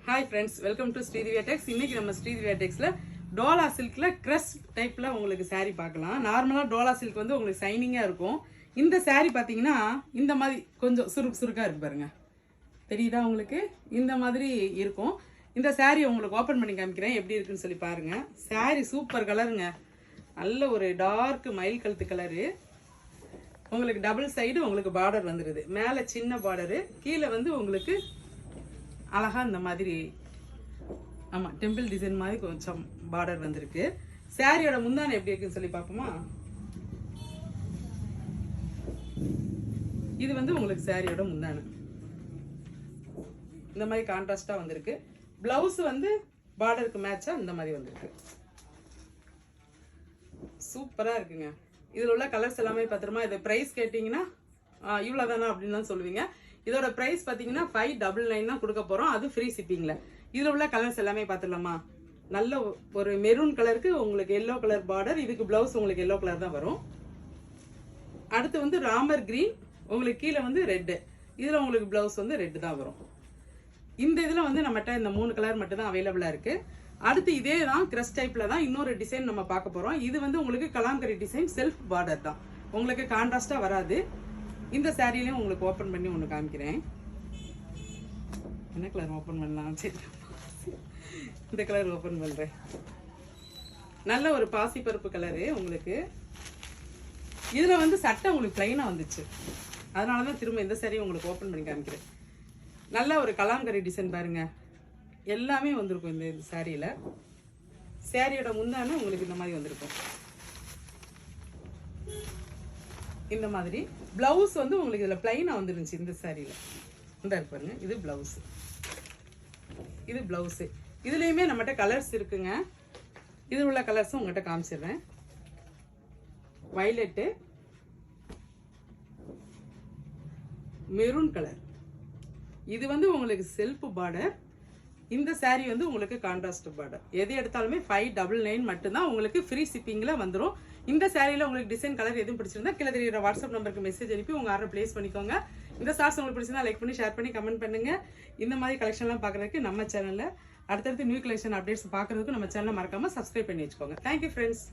Hi friends, welcome to Sridivya techs. இன்னைக்கு நம்ம ஸ்ரீதிவ்யா டெக்ஸ்ல டோலா சில்க்ல கிரஸ் டைப்ல உங்களுக்கு saree பார்க்கலாம். நார்மலா டோலா சில்க் வந்து உங்களுக்கு சைனிங்கா இருக்கும். இந்த saree பார்த்தீங்கன்னா இந்த மாதிரி கொஞ்சம் சுருக்கா இருக்கு பாருங்க. தெரியுதா உங்களுக்கு? இந்த மாதிரி இருக்கும். இந்த saree உங்களுக்கு ஓபன் பண்ணி காமிக்கிறேன் எப்படி இருக்குன்னு சொல்லி பாருங்க. saree சூப்பர் கலருங்க. நல்ல ஒரு டார்க் மயில் கழுத்து கலரு. உங்களுக்கு டபுள் சைடு உங்களுக்கு பார்டர் வந்துருது. மேலே சின்ன பார்டரு, கீழே வந்து உங்களுக்கு அழகா இந்த மாதிரி ஆமாம் டெம்பிள் டிசைன் மாதிரி கொஞ்சம் பார்டர் வந்திருக்கு. சாரியோட முந்தானை எப்படி இருக்குன்னு சொல்லி பார்ப்போமா? இது வந்து உங்களுக்கு சாரியோட முந்தானை இந்த மாதிரி கான்ட்ராஸ்டா வந்திருக்கு. பிளவுஸ் வந்து பார்டருக்கு மேட்சா இந்த மாதிரி வந்திருக்கு. சூப்பரா இருக்குங்க. இதில் உள்ள கலர்ஸ் எல்லாமே பத்திரமா. இது ப்ரைஸ் கேட்டிங்கன்னா இவ்வளோதானா அப்படின்னு தான் சொல்லுவீங்க. இதோட ப்ரைஸ் பார்த்தீங்கன்னா 599 தான் கொடுக்க போகிறோம். அது ஃப்ரீ ஷிப்பிங்கில். இதில் உள்ள கலர்ஸ் எல்லாமே பார்த்துடலாமா? நல்ல ஒரு மெரூன் கலருக்கு உங்களுக்கு எல்லோ கலர் பார்டர். இதுக்கு ப்ளவுஸ் உங்களுக்கு எல்லோ கலர் தான் வரும். அடுத்து வந்து ராமர் கிரீன், உங்களுக்கு கீழே வந்து ரெட்டு. இதில் உங்களுக்கு ப்ளவுஸ் வந்து ரெட்டு தான் வரும். இந்த இதில் வந்து நம்மகிட்ட இந்த 3 கலர் மட்டும் தான் அவைலபிளாக இருக்குது. அடுத்து இதே தான் கிரஸ் டைப்பில் தான் இன்னொரு டிசைன் நம்ம பார்க்க போகிறோம். இது வந்து உங்களுக்கு கலாம்கரி டிசைன், செல்ஃப் பார்டர் தான். உங்களுக்கு கான்ட்ராஸ்டாக வராது. இந்த சாரிலையும் உங்களுக்கு ஓப்பன் பண்ணி ஒன்று காமிக்கிறேன். என்ன கலர் ஓப்பன் பண்ணலாம்? சரி, இந்த கலர் ஓப்பன் பண்ணுறேன். நல்ல ஒரு பாசிப்பருப்பு கலரு உங்களுக்கு. இதில் வந்து சட்டை உங்களுக்கு பிளைனாக வந்துச்சு. அதனால தான் திரும்ப இந்த சாரியை உங்களுக்கு ஓப்பன் பண்ணி காமிக்கிறேன். நல்ல ஒரு கலாம்கரி டிசைன் பாருங்க. எல்லாமே வந்திருக்கும் இந்த சாரியில். சாரியோட முந்தான உங்களுக்கு இந்த மாதிரி வந்திருக்கும். இந்த மாதிரி பிளவுஸ் வந்து உங்களுக்கு இதில் பிளைனாக வந்துருந்துச்சு இந்த சாரியில். இந்த பாருங்க, இது பிளவுஸ், இது பிளவுஸு. இதுலேயுமே நம்மகிட்ட கலர்ஸ் இருக்குங்க. இதில் உள்ள கலர்ஸும் உங்கள்கிட்ட காமிச்சிடுறேன். Violet, maroon colour. இது வந்து உங்களுக்கு செல்ஃப் பார்டர். இந்த சாரீ வந்து உங்களுக்கு கான்ட்ராஸ்ட் பார்டர். எது எடுத்தாலுமே 599 மட்டும்தான். உங்களுக்கு ஃப்ரீ ஷிப்பிங்கில் வந்துடும். இந்த சாரியில் உங்களுக்கு டிசைன் கலர் எதுவும் பிடிச்சிருந்தா கீழே தெரியுற வாட்ஸ்அப் நம்பருக்கு மெசேஜ் அனுப்பி உங்கள் ஆர்டர் பிளேஸ் பண்ணிக்கோங்க. இந்த சார்ஸ் உங்களுக்கு பிடிச்சிருந்தா லைக் பண்ணி ஷேர் பண்ணி கமெண்ட் பண்ணுங்கள். இந்த மாதிரி கலெக்ஷன்லாம் பார்க்குறதுக்கு நம்ம சேனலில் அடுத்தடுத்து நியூ கலெக்ஷன் அப்டேட்ஸ் பார்க்குறதுக்கு நம்ம சேனலை மறக்காமல் சப்ஸ்கிரைப் பண்ணி வச்சுக்கோங்க. Thank you friends.